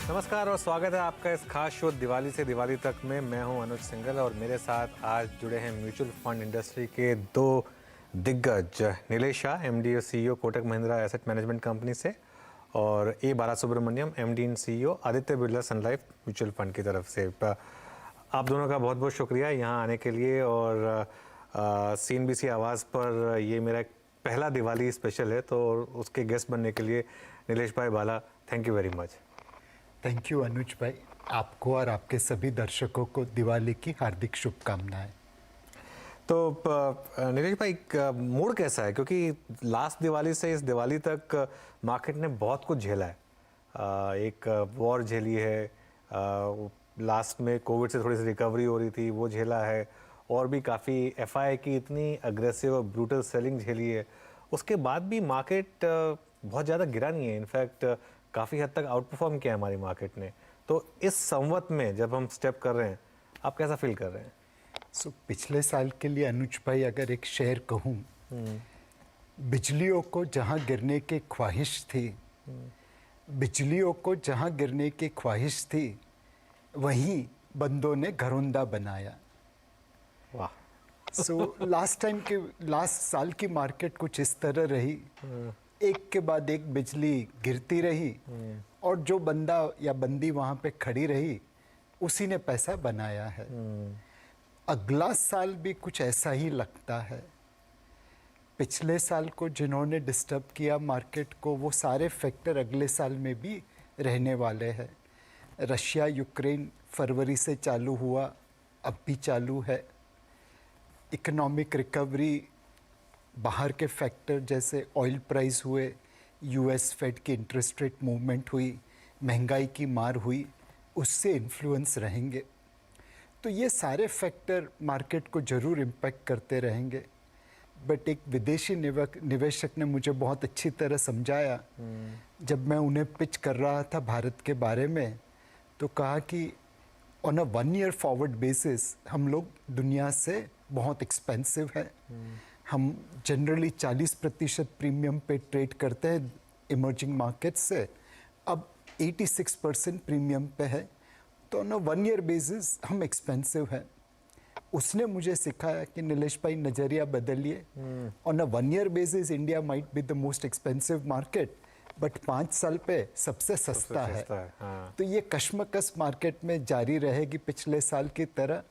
नमस्कार और स्वागत है आपका इस खास शो दिवाली से दिवाली तक में। मैं हूं अनुज सिंघल और मेरे साथ आज जुड़े हैं म्यूचुअल फंड इंडस्ट्री के दो दिग्गज, नीलेश शाह, एमडी और CEO Kotak Mahindra asset management company से, और A Balasubramaniam, MD and CEO Aditya Birla Sun Life mutual fund की तरफ से। आप दोनों का बहुत बहुत शुक्रिया यहाँ आने के लिए। और CNBC आवाज़ पर ये मेरा पहला दिवाली स्पेशल है, तो उसके गेस्ट बनने के लिए नीलेश भाई, Bala, thank you very much. Thank you Anuj भाई, आपको और आपके सभी दर्शकों को दिवाली की हार्दिक शुभकामनाएं। तो नीलेश भाई, मूड कैसा है? क्योंकि लास्ट दिवाली से इस दिवाली तक मार्केट ने बहुत कुछ झेला है। एक वॉर झेली है, लास्ट में कोविड से थोड़ी सी रिकवरी हो रही थी, वो झेला है, और भी काफ़ी FI की इतनी अग्रेसिव और ब्रूटल सेलिंग झेली है। उसके बाद भी मार्केट बहुत ज़्यादा गिरा नहीं है, इनफैक्ट काफ़ी हद तक आउट परफॉर्म किया है हमारी मार्केट ने। तो इस संवत में जब हम स्टेप कर रहे हैं, आप कैसा फील कर रहे हैं? पिछले साल के लिए अनुज भाई अगर एक शेर कहूँ, बिजलियों को जहाँ गिरने की ख्वाहिश थी, बिजलियों को जहाँ गिरने की ख्वाहिश थी, वहीं बंदों ने घरौंदा बनाया। वाह। लास्ट साल की मार्केट कुछ इस तरह रही, एक के बाद एक बिजली गिरती रही, और जो बंदा या बंदी वहाँ पे खड़ी रही, उसी ने पैसा बनाया है। अगला साल भी कुछ ऐसा ही लगता है। पिछले साल को जिन्होंने डिस्टर्ब किया मार्केट को, वो सारे फैक्टर अगले साल में भी रहने वाले हैं। रशिया यूक्रेन फरवरी से चालू हुआ, अब भी चालू है। इकोनॉमिक रिकवरी, बाहर के फैक्टर जैसे ऑयल प्राइस हुए, US फेड की इंटरेस्ट रेट मूवमेंट हुई, महंगाई की मार हुई, उससे इन्फ्लुएंस रहेंगे। तो ये सारे फैक्टर मार्केट को ज़रूर इम्पैक्ट करते रहेंगे। बट एक विदेशी निवेशक ने मुझे बहुत अच्छी तरह समझाया, जब मैं उन्हें पिच कर रहा था भारत के बारे में, तो कहा कि on a 1 year forward basis हम लोग दुनिया से बहुत एक्सपेंसिव है। हम जनरली 40% प्रीमियम पे ट्रेड करते हैं इमर्जिंग मार्केट से, अब 86% प्रीमियम पे है। तो ऑन अ 1 ईयर बेसिस हम एक्सपेंसिव है। उसने मुझे सिखाया कि नीलेश भाई नज़रिया बदलिए। On a 1 year basis India might be the most expensive market, but 5 साल पे सबसे सस्ता है। हाँ। तो ये कश्मकश मार्केट में जारी रहेगी पिछले साल की तरह,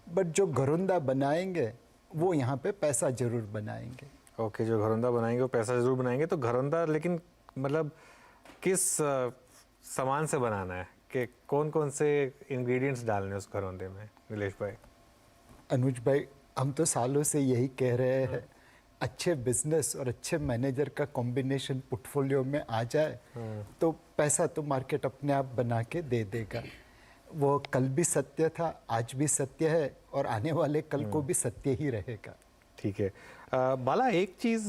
बट जो घरौंदा बनाएंगे वो यहाँ पे पैसा जरूर बनाएंगे। ओके, जो घरौंदा बनाएंगे वो पैसा जरूर बनाएंगे। तो घरौंदा लेकिन मतलब किस सामान से बनाना है, कि कौन कौन से इंग्रेडिएंट्स डालने उस घरौंदे में, नीलेश भाई? अनुज भाई, हम तो सालों से यही कह रहे हैं, अच्छे बिजनेस और अच्छे मैनेजर का कॉम्बिनेशन पोर्टफोलियो में आ जाए तो पैसा तो मार्केट अपने आप बना के दे देगा। वो कल भी सत्य था, आज भी सत्य है, और आने वाले कल को भी सत्य ही रहेगा। ठीक है। बाला, एक चीज़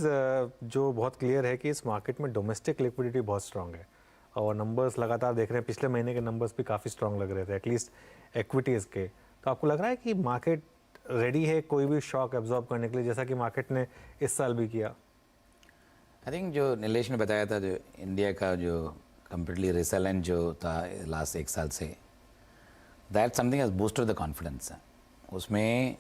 जो बहुत क्लियर है कि इस मार्केट में डोमेस्टिक लिक्विडिटी बहुत स्ट्रांग है, और नंबर्स लगातार देख रहे हैं। पिछले महीने के नंबर्स भी काफ़ी स्ट्रांग लग रहे थे, एटलीस्ट एक्विटीज़ के। तो आपको लग रहा है कि मार्केट रेडी है कोई भी शॉक एब्जॉर्ब करने के लिए, जैसा कि मार्केट ने इस साल भी किया? आई थिंक जो नीलेश ने बताया था, जो इंडिया का जो कम्प्लीटली रिसेलेंट जो था लास्ट 1 साल से, that something has boosted the confidence. उसमें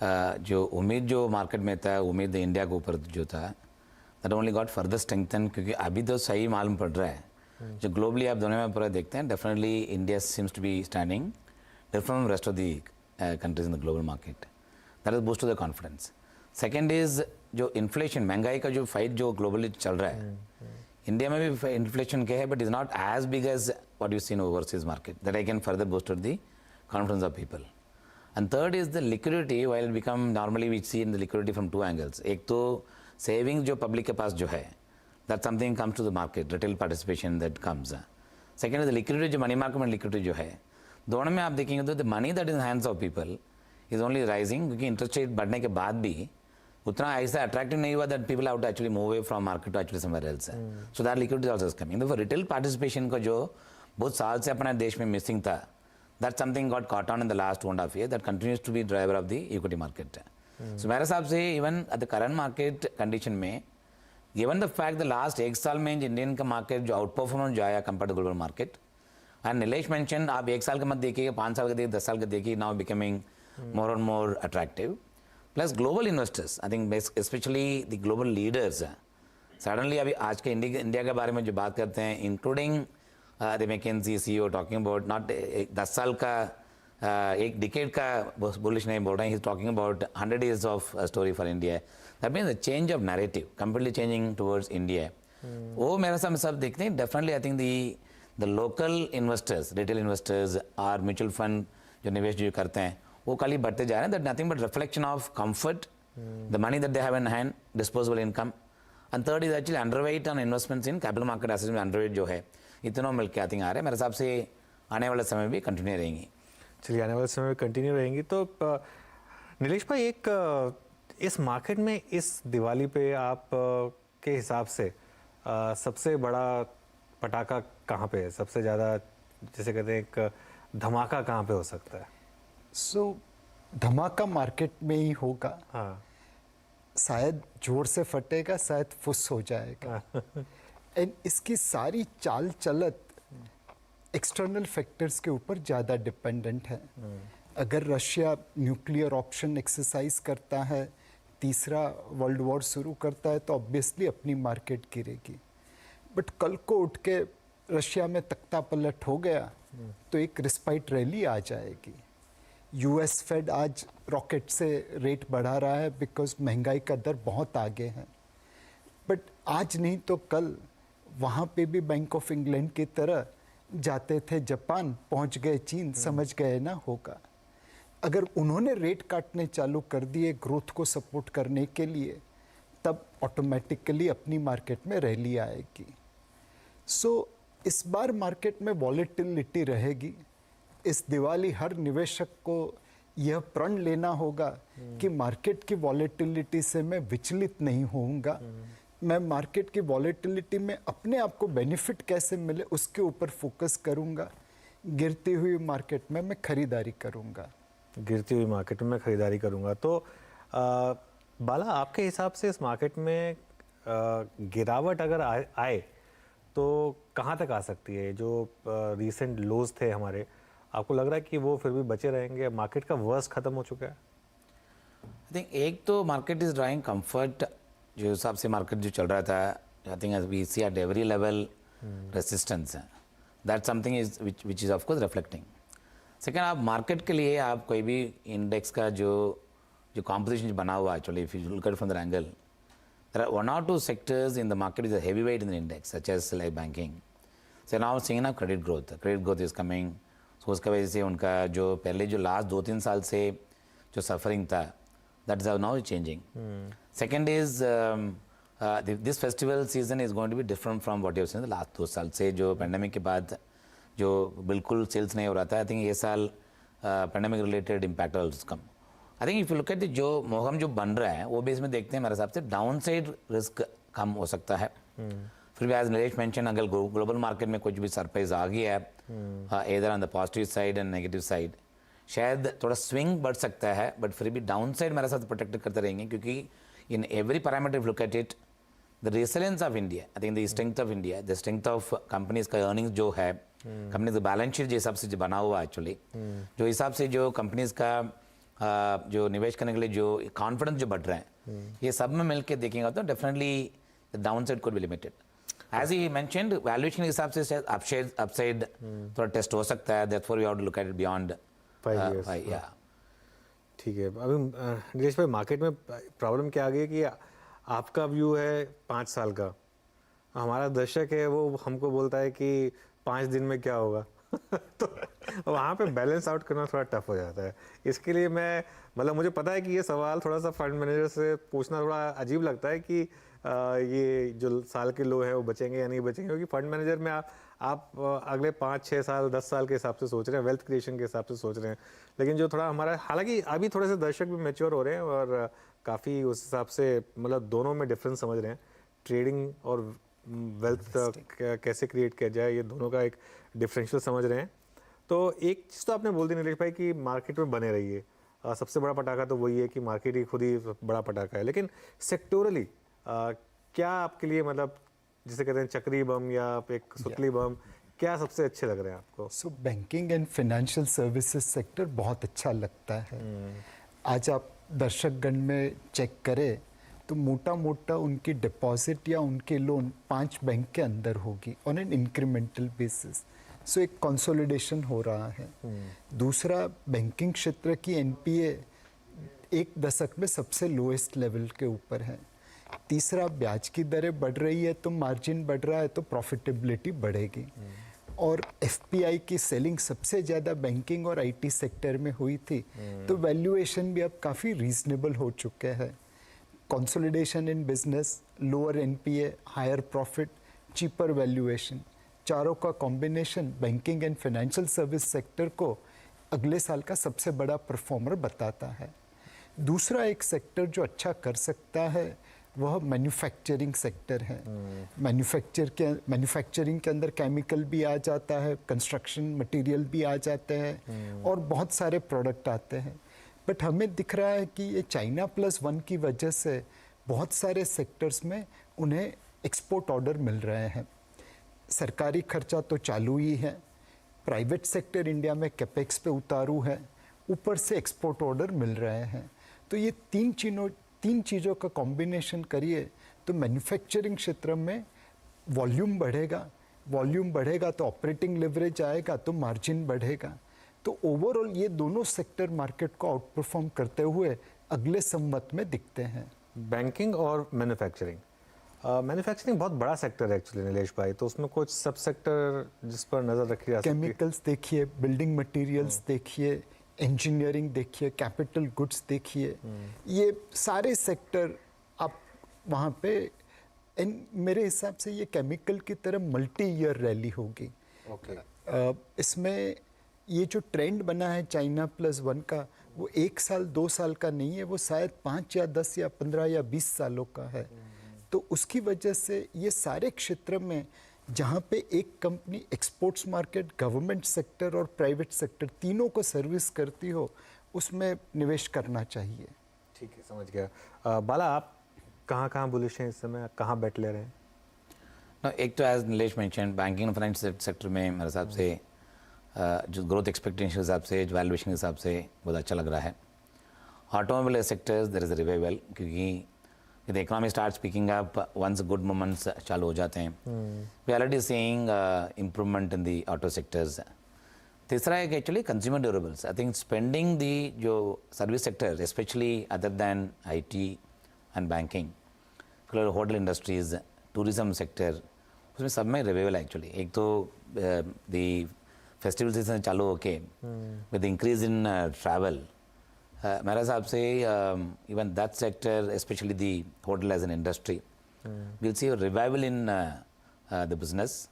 जो उम्मीद जो मार्केट में था, उम्मीद इंडिया के ऊपर जो था, that only got further strengthen. क्योंकि अभी तो सही मालूम पड़ रहा है, जो ग्लोबली आप दुनिया में पूरा देखते हैं, definitely India seems to be standing different from rest of the countries in the global market. That has boosted the confidence. Second is जो इन्फ्लेशन, महंगाई का जो फाइट जो ग्लोबली चल रहा है, इंडिया में भी इन्फ्लेशन क्या है, but is not as big as what you see in overseas market, that I can further boosted the confidence of people. And third is the liquidity. While become normally we see in the liquidity from 2 angles. एक तो saving जो public के पास जो है, that something comes to the market, retail participation that comes. Second is the liquidity, जो money market में liquidity जो है, दोनों में आप देखेंगे तो the money that is hands of people is only rising. क्योंकि इंटरेस्ट रेट बढ़ने के बाद भी उतना ऐसा अट्रैक्टिव नहीं हुआ that people have to actually move away from market to actually somewhere else. So that liquidity also is coming. तो रिटेल पार्टिसिपेशन का जो बहुत साल से अपने देश में मिसिंग था, that something got caught on in the last 1.5 year, that continues to be driver of the equity market. So मेरे हिसाब से even at the current market condition में, given the fact the last 1 साल में Indian का market जो out performance जो आया compare to global market, and Nilesh mention आप 1 साल का मत देखिए, 5 साल का देखिए, 10 साल का देखिए, now becoming more and more attractive. Plus global investors, I think specially the global leaders suddenly अभी आज के इंडिया के बारे में जो बात करते हैं, including the McKinsey CEO talking about not 10 साल का एक डिकेड का बुलिश नहीं बोल रहे हैं, he is talking about 100 years of story for India. That means the change of narrative completely changing towards India. वो मेरे साथ सब देखते हैं. Definitely I think the local investors, retail investors और म्यूचुअल फंड जो निवेश जो करते हैं वो खाली बढ़ते जा रहे हैं. That nothing but reflection of comfort, the money that they have in hand, disposable income. And third is actually underweight on investments in capital market assets में अंडरवेट जो है इतना मिलकर आई थिंक आ रहे हैं. मेरे हिसाब से आने वाले समय भी कंटिन्यू रहेंगी. चलिए आने वाले समय में कंटिन्यू रहेंगी. तो नीलेश भाई, एक इस मार्केट में इस दिवाली पे आप के हिसाब से सबसे बड़ा पटाखा कहाँ पे है? सबसे ज़्यादा जैसे कहते हैं एक धमाका कहाँ पे हो सकता है? सो धमाका मार्केट में ही होगा. हाँ. शायद जोर से फटेगा, शायद फुस हो जाएगा. एंड इसकी सारी चाल चलत एक्सटर्नल फैक्टर्स के ऊपर ज़्यादा डिपेंडेंट है. अगर रशिया न्यूक्लियर ऑप्शन एक्सरसाइज करता है, तीसरा वर्ल्ड वॉर शुरू करता है, तो ऑब्वियसली अपनी मार्केट गिरेगी. बट कल को उठ के रशिया में तख्ता पलट हो गया तो एक रिस्पाइट रैली आ जाएगी. US फेड आज रॉकेट से रेट बढ़ा रहा है बिकॉज महंगाई का दर बहुत आगे है. बट आज नहीं तो कल वहाँ पे भी बैंक ऑफ इंग्लैंड की तरह जाते थे जापान, पहुँच गए चीन, समझ गए ना होगा. अगर उन्होंने रेट काटने चालू कर दिए ग्रोथ को सपोर्ट करने के लिए, तब ऑटोमेटिकली अपनी मार्केट में रैली आएगी. सो इस बार मार्केट में वॉलेटिलिटी रहेगी. इस दिवाली हर निवेशक को यह प्रण लेना होगा कि मार्केट की वॉलेटिलिटी से मैं विचलित नहीं होऊंगा. मैं मार्केट की वॉलेटिलिटी में अपने आप को बेनिफिट कैसे मिले उसके ऊपर फोकस करूंगा. गिरती हुई मार्केट में मैं खरीदारी करूंगा. गिरती हुई मार्केट में खरीदारी करूंगा. तो बाला, आपके हिसाब से इस मार्केट में गिरावट अगर आए तो कहाँ तक आ सकती है? जो रीसेंट लोज थे हमारे, आपको लग रहा है कि वो फिर भी बचे रहेंगे? मार्केट का वर्स्ट खत्म हो चुका है? आई थिंक एक तो मार्केट इज ड्राइंग कंफर्ट, जो हिसाब से मार्केट जो चल रहा था. I think as we see at every level resistance है. That something is which is of course reflecting. Second, आप मार्केट के लिए आप कोई भी इंडेक्स का जो कॉम्पोजिशन बना हुआ, actually if you look at from the angle, there are 1 or 2 sectors in the market is a heavyweight in the index, such as like banking. So now seeing now credit growth is coming. So उसका वजह से उनका जो पहले जो last 2-3 साल से जो सफरिंग था, that is now changing. Second is this festival season is going to be different from what you have seen in the last 2 साल से. जो पैंडेमिक के बाद जो बिल्कुल सेल्स नहीं हो रहा था, आई थिंक ये साल pandemic related impact also come. I think if you look at जो मोहम जो बन रहा है वो बेस में देखते हैं, मेरे हिसाब से डाउन साइड रिस्क कम हो सकता है. फिर भी एज नीलेश मेंशन, अगर ग्लोबल मार्केट में कुछ भी सरप्राइज आ गया है इधर on the positive side and negative side, शायद थोड़ा स्विंग बढ़ सकता है. बट फिर भी डाउन साइड मेरे साथ प्रोटेक्ट करते रहेंगे, क्योंकि in every parameter if look at it, the resilience of India, I think the strength of India, the strength of companies का अर्निंग्स जो है, कंपनीज का बैलेंस शीट जिस हिसाब से जो बना हुआ है एक्चुअली, जो हिसाब से जो कंपनीज का जो निवेश करने के लिए जो कॉन्फिडेंस जो बढ़ रहा है, ये सब में मिलकर देखेंगे तो definitely the downside could be limited. As he mentioned, valuation के हिसाब से अपसाइड थोड़ा टेस्ट हो सकता है. That's why we have to look at it beyond 5 years. या. ठीक है. अभी नीलेश भाई, मार्केट में प्रॉब्लम क्या आ गई है कि आपका व्यू है 5 साल का, हमारा दर्शक है वो हमको बोलता है कि 5 दिन में क्या होगा. तो वहाँ पे बैलेंस आउट करना थोड़ा टफ हो जाता है. इसके लिए मैं मतलब मुझे पता है कि ये सवाल थोड़ा सा फंड मैनेजर से पूछना थोड़ा अजीब लगता है कि ये जो साल के लो हैं वो बचेंगे या नहीं बचेंगे, क्योंकि फंड मैनेजर में आप अगले 5-6 साल 10 साल के हिसाब से सोच रहे हैं, वेल्थ क्रिएशन के हिसाब से सोच रहे हैं. लेकिन जो थोड़ा हमारा, हालांकि अभी थोड़े से दर्शक भी मैच्योर हो रहे हैं और काफ़ी उस हिसाब से मतलब दोनों में डिफरेंस समझ रहे हैं. ट्रेडिंग और वेल्थ कैसे क्रिएट किया जाए, ये दोनों का एक डिफरेंशियल समझ रहे हैं. तो एक चीज़ तो आपने बोल दी नीलेश भाई कि मार्केट में बने रहिए. सबसे बड़ा पटाखा तो वही है कि मार्केट ही खुद ही बड़ा पटाखा है. लेकिन सेक्टोरली क्या आपके लिए, मतलब जिसे कहते हैं चक्री बम या एक सुतली बम, क्या सबसे अच्छे लग रहे हैं आपको? सो banking and financial services sector बहुत अच्छा लगता है। आज आप दर्शकगण में चेक करें तो मोटा मोटा उनकी डिपॉजिट या उनके लोन 5 बैंक के अंदर होगी ऑन एन इंक्रीमेंटल बेसिस। सो एक कंसोलिडेशन हो रहा है। दूसरा, बैंकिंग क्षेत्र की एनपीए एक दशक में सबसे लोएस्ट लेवल के ऊपर है। तीसरा, ब्याज की दरें बढ़ रही है तो मार्जिन बढ़ रहा है तो प्रॉफिटेबिलिटी बढ़ेगी। और एफपीआई की सेलिंग सबसे ज़्यादा बैंकिंग और आईटी सेक्टर में हुई थी, तो वैल्यूएशन भी अब काफ़ी रीजनेबल हो चुके हैं। Consolidation in business, lower NPA, higher profit, cheaper valuation, चारों का combination banking and financial service sector को अगले साल का सबसे बड़ा परफॉर्मर बताता है। दूसरा एक सेक्टर जो अच्छा कर सकता है वह मैन्युफैक्चरिंग सेक्टर है। मैन्युफैक्चरिंग के अंदर केमिकल भी आ जाता है, कंस्ट्रक्शन मटेरियल भी आ जाते हैं और बहुत सारे प्रोडक्ट आते हैं। बट हमें दिख रहा है कि ये China+1 की वजह से बहुत सारे सेक्टर्स में उन्हें एक्सपोर्ट ऑर्डर मिल रहे हैं। सरकारी खर्चा तो चालू ही है, प्राइवेट सेक्टर इंडिया में कैपेक्स पे उतारू है, ऊपर से एक्सपोर्ट ऑर्डर मिल रहे हैं। तो ये तीन चीज़ों का कॉम्बिनेशन करिए तो मैन्युफैक्चरिंग क्षेत्र में वॉल्यूम बढ़ेगा तो ऑपरेटिंग लेवरेज आएगा तो मार्जिन बढ़ेगा। तो ओवरऑल ये दोनों सेक्टर मार्केट को आउट परफॉर्म करते हुए अगले संवत में दिखते हैं। बैंकिंग और मैन्युफैक्चरिंग बहुत बड़ा सेक्टर है एक्चुअली नीलेश भाई, तो उसमें कुछ सब सेक्टर जिस पर नज़र रखी जा सकती है? केमिकल्स देखिए, बिल्डिंग मटेरियल्स देखिए, इंजीनियरिंग देखिए, कैपिटल गुड्स देखिए, ये सारे सेक्टर आप वहाँ पे मेरे हिसाब से ये केमिकल की तरह मल्टी ईयर रैली होगी। इसमें ये जो ट्रेंड बना है China+1 का, वो 1 साल 2 साल का नहीं है, वो शायद 5 या 10 या 15 या 20 सालों का है। तो उसकी वजह से ये सारे क्षेत्र में जहाँ पे एक company exports market, government sector और प्राइवेट सेक्टर तीनों को सर्विस करती हो, उसमें निवेश करना चाहिए। ठीक है, समझ गया। बाला, आप कहाँ बुलिश हैं इस समय, कहाँ बेट ले रहे हैं? एक तो एज नीलेश मेंशन, बैंकिंग और फाइनेंस सेक्टर में मेरे हिसाब से जो ग्रोथ एक्सपेक्टेशन के हिसाब से, जो वैल्यूएशन के हिसाब से बहुत अच्छा लग रहा है। Automobile sectors there is a revival, क्योंकि the economy starts picking up once good moments चालू हो जाते हैं। We already seeing improvement in the auto sectors. तीसरा है कि actually consumer durables, I think spending the जो service sector specially other than IT and banking, hotel industries, tourism sector, उसमें सब में रिवाइवल है एक्चुअली। एक तो द फेस्टिवल सीजन चालू होके विद इंक्रीज इन ट्रैवल, मेरे हिसाब से even that sector specially the hotel as an industry will see revival in the business,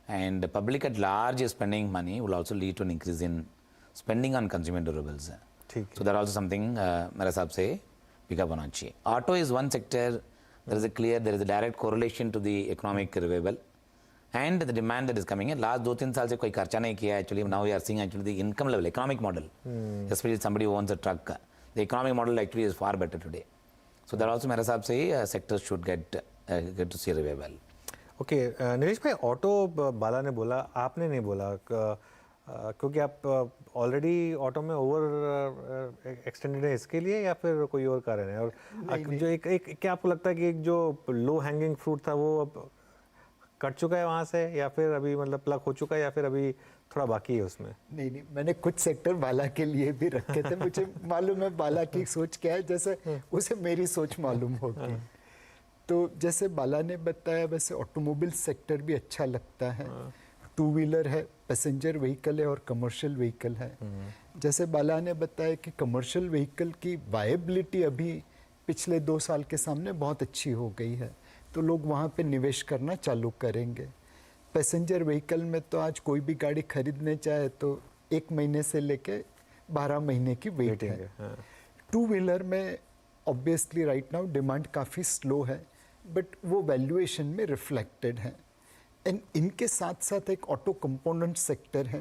and the public at large is spending money will also lead to an increase in spending on consumer durables. So that also something मेरे हिसाब से pick up होना चाहिए. Auto is one sector, there is a direct correlation to the economic revival and the demand that is coming in. Last 2-3 साल से कोई खर्चा नहीं किया actually. Now we are seeing actually the income level, economic model, especially somebody who owns a truck. The economic model actually is far better today. So that also मेरे हिसाब से sectors should get to see revival. Okay, Nilesh भाई, auto बाला ने बोला, आपने नहीं बोला, क्योंकि आप ऑलरेडी ऑटो में ओवर एक्सटेंडेड है इसके लिए, या फिर कोई और कारण है? और जो एक क्या आपको लगता है कि एक जो लो हैंगिंग फ्रूट था वो अब कट चुका है वहाँ से, या फिर अभी मतलब प्लग हो चुका है, या फिर अभी थोड़ा बाकी है उसमें? नहीं, मैंने कुछ सेक्टर बाला के लिए भी रखे थे। मुझे मालूम है बाला की सोच क्या है, जैसे उसे मेरी सोच मालूम होगी। तो जैसे बाला ने बताया वैसे ऑटोमोबाइल सेक्टर भी अच्छा लगता है। 2 व्हीलर है, पैसेंजर व्हीकल है और कमर्शियल व्हीकल है। जैसे बाला ने बताया कि कमर्शियल व्हीकल की वायबिलिटी अभी पिछले 2 साल के सामने बहुत अच्छी हो गई है, तो लोग वहाँ पे निवेश करना चालू करेंगे। पैसेंजर व्हीकल में तो आज कोई भी गाड़ी खरीदने चाहे तो 1 महीने से लेके 12 महीने की वेट है। 2 व्हीलर में ऑब्वियसली राइट नाउ डिमांड काफ़ी स्लो है, बट वो वैल्यूएशन में रिफ्लेक्टेड है। एंड इनके साथ साथ एक ऑटो कंपोनेंट सेक्टर है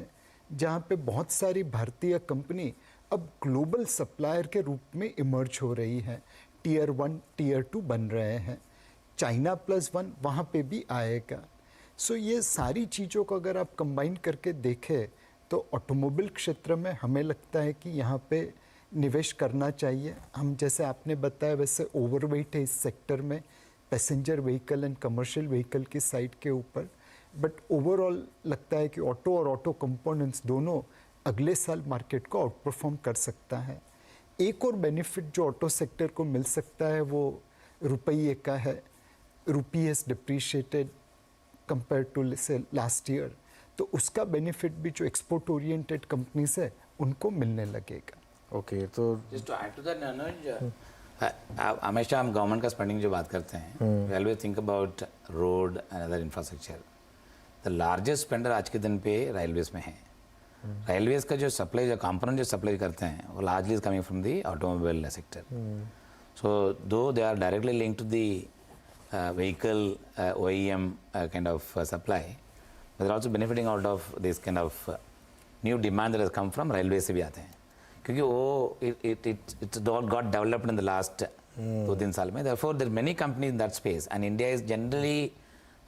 जहाँ पे बहुत सारी भारतीय कंपनी अब ग्लोबल सप्लायर के रूप में इमर्ज हो रही है। Tier 1, Tier 2 बन रहे हैं। China+1 वहाँ पे भी आएगा। सो ये सारी चीज़ों को अगर आप कंबाइन करके देखें तो ऑटोमोबाइल क्षेत्र में हमें लगता है कि यहाँ पे निवेश करना चाहिए। हम जैसे आपने बताया वैसे ओवरवेट है इस सेक्टर में passenger vehicle and commercial vehicle की साइड के ऊपर, बट ओवरऑल लगता है कि ऑटो और ऑटो कंपोनेंट्स दोनों अगले साल मार्केट को आउट परफॉर्म कर सकता है। एक और बेनिफिट जो ऑटो सेक्टर को मिल सकता है वो रुपये का है। Rupee has depreciated compare to say last year, तो उसका बेनिफिट भी जो एक्सपोर्ट ओरिएंटेड कंपनीज है उनको मिलने लगेगा। ओके तो just to add to that Anuj, हमेशा हम गवर्नमेंट का स्पेंडिंग जो बात करते हैं, we always think about road and other infrastructure. The largest spender आज के दिन पे रेलवेज में है। रेलवेज का जो सप्लाई, जो कंपोनेंट जो सप्लाई करते हैं वो largely is coming from the automobile sector. So though they are directly linked to the vehicle OEM kind of supply, but they're also benefiting out of this kind of new demand that has come from railway से भी आते हैं, क्योंकि वो it's got developed in the last 2-3 साल में। therefore there are many companies in that space and India is generally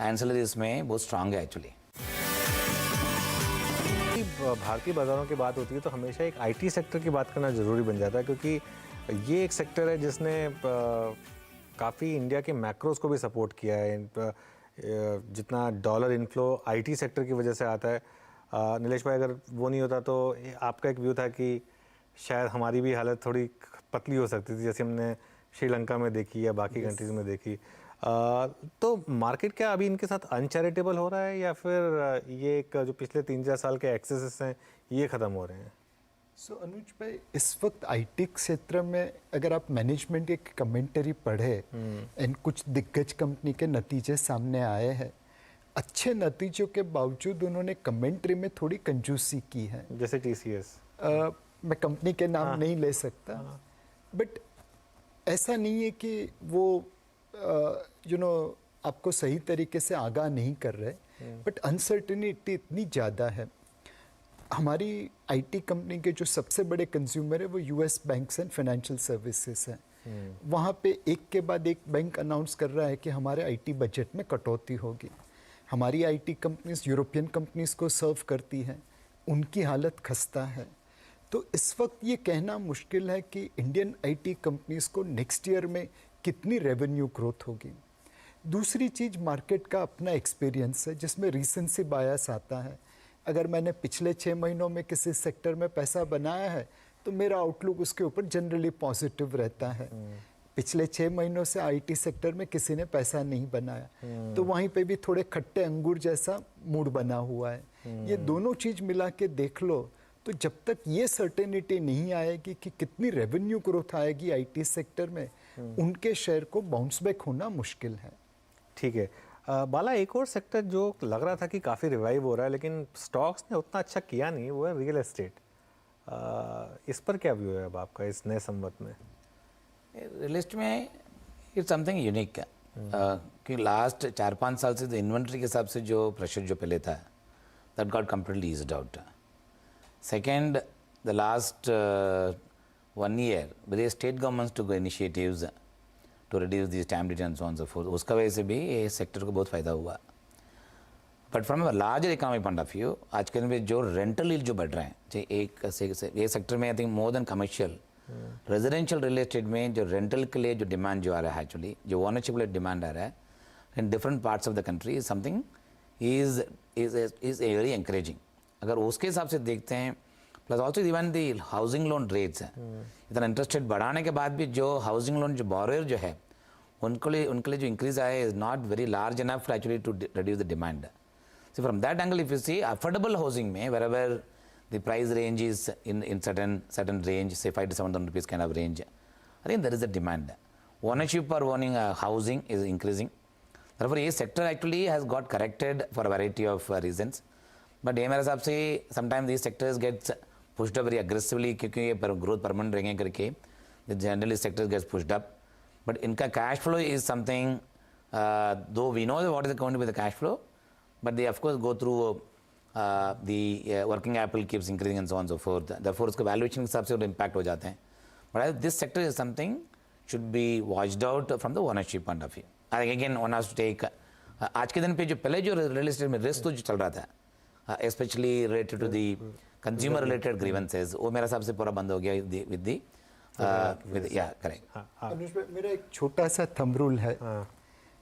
ancillaries में बहुत strong है actually। भारतीय बाजारों की बात होती है तो हमेशा एक आईटी सेक्टर की बात करना ज़रूरी बन जाता है, क्योंकि ये एक सेक्टर है जिसने काफ़ी इंडिया के मैक्रोस को भी सपोर्ट किया है। जितना डॉलर इनफ्लो आईटी सेक्टर की वजह से आता है, नीलेश भाई अगर वो नहीं होता तो आपका एक व्यू था कि शायद हमारी भी हालत थोड़ी पतली हो सकती थी, जैसे हमने श्रीलंका में देखी या बाकी कंट्रीज़ में देखी। तो मार्केट क्या अभी इनके साथ अनचैरिटेबल हो रहा है या फिर ये एक जो पिछले 3-4 साल के एक्सेसेस हैं ये ख़त्म हो रहे हैं? सो अनुज भाई, इस वक्त आईटी क्षेत्र में अगर आप मैनेजमेंट की कमेंटरी पढ़े एंड कुछ दिग्गज कंपनी के नतीजे सामने आए हैं, अच्छे नतीजों के बावजूद उन्होंने कमेंटरी में थोड़ी कंजूसी की है। जैसे टीसीएस, मैं कंपनी के नाम नहीं ले सकता, बट ऐसा नहीं है कि वो आपको सही तरीके से आगाह नहीं कर रहे, बट अनसर्टेनिटी इतनी ज़्यादा है। हमारी आईटी कंपनी के जो सबसे बड़े कंज्यूमर है वो US banks and financial services हैं। वहाँ पे एक के बाद एक बैंक अनाउंस कर रहा है कि हमारे आईटी बजट में कटौती होगी। हमारी आईटी कंपनीज यूरोपियन कंपनीज को सर्व करती हैं, उनकी हालत खस्ता है। तो इस वक्त ये कहना मुश्किल है कि इंडियन आईटी कंपनीज को नेक्स्ट ईयर में कितनी रेवेन्यू ग्रोथ होगी। दूसरी चीज़, मार्केट का अपना एक्सपीरियंस है जिसमें रीसेंसी बायस आता है। अगर मैंने पिछले 6 महीनों में किसी सेक्टर में पैसा बनाया है तो मेरा आउटलुक उसके ऊपर जनरली पॉजिटिव रहता है। पिछले 6 महीनों से आईटी सेक्टर में किसी ने पैसा नहीं बनाया तो वहीं पे भी थोड़े खट्टे अंगूर जैसा मूड बना हुआ है। ये दोनों चीज़ मिला के देख लो तो जब तक ये सर्टेनिटी नहीं आएगी कि कितनी रेवेन्यू ग्रोथ आएगी आईटी सेक्टर में, उनके शेयर को बाउंस बैक होना मुश्किल है। ठीक है बाला, एक और सेक्टर जो लग रहा था कि काफ़ी रिवाइव हो रहा है लेकिन स्टॉक्स ने उतना अच्छा किया नहीं, वो है रियल एस्टेट। इस पर क्या व्यू है अब आपका इस नए संवत में? रियल एस्टेट में इट्स समथिंग यूनिक है, कि लास्ट 4-5 साल से इन्वेंट्री के हिसाब से जो प्रेशर जो पहले था that got completely eased out. Second, the last 1 year with the state governments took initiatives to reduce the stamp duty and so on and so forth, उसका वजह से भी ये सेक्टर को बहुत फ़ायदा हुआ। But from a larger economic point of view आज के दिन में जो रेंटल जो बढ़ रहे हैं, चाहे ये सेक्टर में I think more than commercial, residential real estate में जो रेंटल के लिए जो डिमांड जो आ रहा है, एक्चुअली जो ओनरशिप के लिए डिमांड आ रहा है in different parts of the country is something is very encouraging. अगर उसके हिसाब से देखते हैं, plus also even the housing loan rates हैं, इतना इंटरेस्ट रेट बढ़ाने के बाद भी जो हाउसिंग लोन जो बोरोअर जो है उनके लिए जो इंक्रीज आया is not very large enough actually to reduce the demand. So from that angle if you see affordable housing में wherever the price range is in certain range, say 5,000 to 7,000 rupees kind of range, I think there is a demand. Ownership for owning housing is increasing. Therefore, ये sector actually has got corrected for a variety of reasons. But ये मेरे हिसाब से sometimes these sectors gets pushed up very aggressively क्योंकि ये growth permanent रहेंगे करके generally sectors gets pushed up. But इनका cash flow is something, though we know what is going to be the cash flow, but they of course go through the working capital keeps increasing and so on and so forth. Therefore, उसका valuation के हिसाब से impact हो जाते हैं. But this sector is something should be watched out from the ownership point of view. I think again one has to take आज के दिन पे जो पहले जो रियल एस्टेट में रिस्क तो जो चल रहा था, specially related to the consumer related grievances, वो मेरे हिसाब से पूरा बंद हो गया विद या करेक्ट। अनुज भाई, मेरा एक छोटा सा थंब रूल है,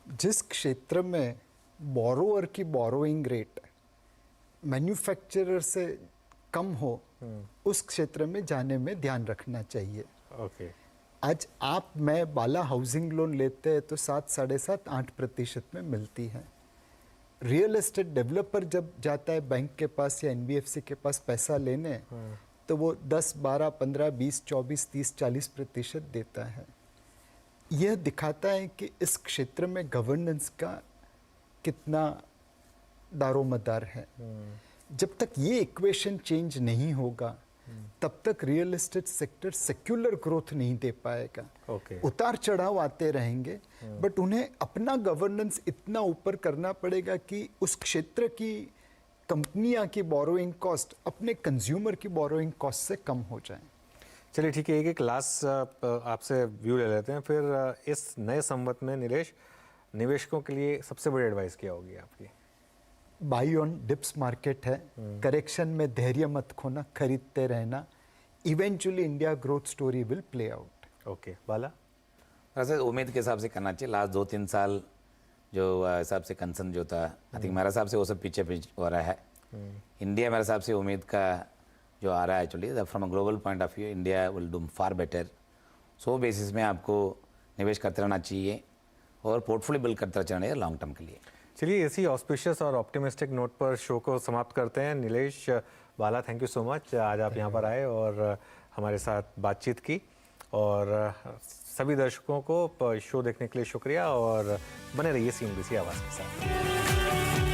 जिस क्षेत्र में बोरोअर की बोरोइंग रेट मैन्युफैक्चरर से कम हो उस क्षेत्र में जाने में ध्यान रखना चाहिए। ओके। आज आप मैं बाला हाउसिंग लोन लेते हैं तो 7, 7.5, 8% में मिलती है। रियल एस्टेट डेवलपर जब जाता है बैंक के पास या एनबीएफसी के पास पैसा लेने, तो वो 10, 12, 15, 20, 24, 30, 40% देता है। यह दिखाता है कि इस क्षेत्र में गवर्नेंस का कितना दारोमदार है। जब तक ये इक्वेशन चेंज नहीं होगा तब तक real estate sector secular growth नहीं दे पाएगा। ओके। उतार चढ़ाव आते रहेंगे, बट उन्हें अपना गवर्नेंस इतना ऊपर करना पड़ेगा कि उस क्षेत्र की कंपनियां की बोरोइंग कॉस्ट अपने कंज्यूमर की बोरोइंग कॉस्ट से कम हो जाए। चलिए ठीक है, एक लास्ट आपसे व्यू ले लेते हैं, फिर इस नए संवत में नीलेश, निवेशकों के लिए सबसे बड़ी एडवाइस क्या होगी आपकी? बाई ऑन डिप्स मार्केट है, करेक्शन में धैर्य मत खोना, खरीदते रहना। Eventually India growth story will play out. Okay, Bala? वैसे उम्मीद के हिसाब से करना चाहिए। लास्ट 2-3 साल जो हिसाब से कंसर्न जो था, आई थिंक मेरे हिसाब से वो सब पीछे हो रहा है। इंडिया मेरे हिसाब से उम्मीद का जो आ रहा है actually from a global point of view, India will do far better. So basis में आपको निवेश करते रहना चाहिए और पोर्टफोलियो बिल्ड करते रहना चाहिए लॉन्ग टर्म के लिए। चलिए इसी ऑस्पिशियस और ऑप्टिमिस्टिक नोट पर शो को समाप्त करते हैं। नीलेश, बाला, थैंक यू सो मच, आज आप यहाँ पर आए और हमारे साथ बातचीत की। और सभी दर्शकों को शो देखने के लिए शुक्रिया और बने रहिए CNBC आवाज़ के साथ।